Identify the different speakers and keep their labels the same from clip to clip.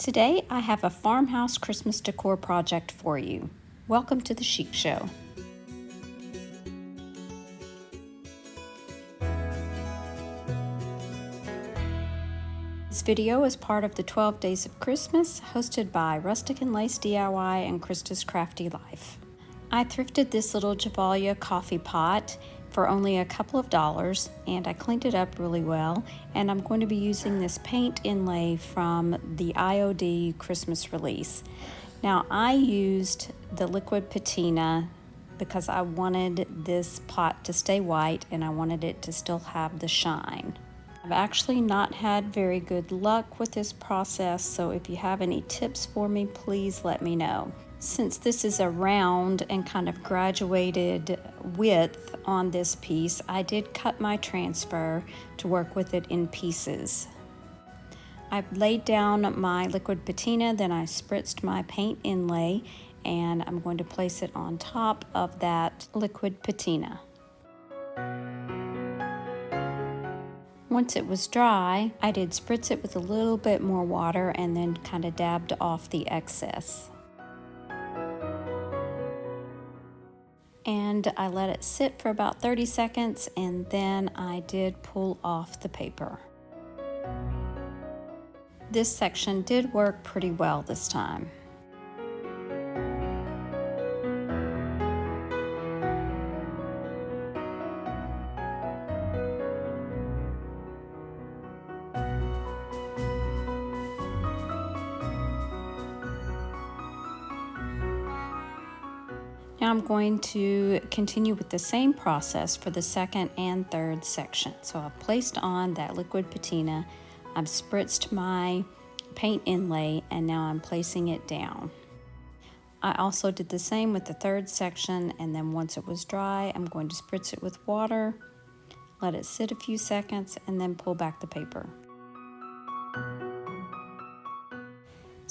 Speaker 1: Today I have a farmhouse Christmas decor project for you. Welcome to the Chic Show. This video is part of the 12 Days of Christmas hosted by Rustic and Lace DIY and Krista's Crafty Life. I thrifted this little Javalia coffee pot for only a couple of dollars, and I cleaned it up really well, and I'm going to be using this paint inlay from the IOD Christmas release. Now I used the liquid patina because I wanted this pot to stay white and I wanted it to still have the shine. I've actually not had very good luck with this process, so if you have any tips for me, please let me know. Since this is a round and kind of graduated width on this piece, I did cut my transfer to work with it in pieces. I laid down my liquid patina, then I spritzed my paint inlay, and I'm going to place it on top of that liquid patina. Once it was dry, I did spritz it with a little bit more water and then kind of dabbed off the excess. And I let it sit for about 30 seconds and then I did pull off the paper. This section did work pretty well this time. Now I'm going to continue with the same process for the second and third section. So I've placed on that liquid patina, I've spritzed my paint inlay, and now I'm placing it down. I also did the same with the third section, and then once it was dry, I'm going to spritz it with water, let it sit a few seconds, and then pull back the paper.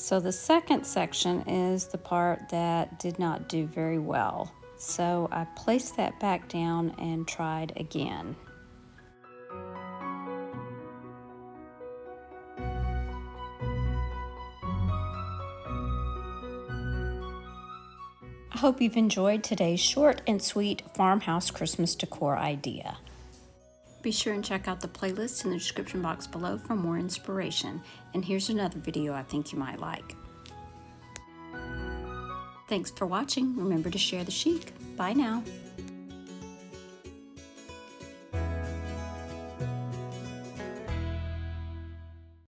Speaker 1: So the second section is the part that did not do very well. So I placed that back down and tried again. I hope you've enjoyed today's short and sweet farmhouse Christmas decor idea. Be sure and check out the playlist in the description box below for more inspiration. And here's another video I think you might like. Thanks for watching. Remember to share the chic. Bye now.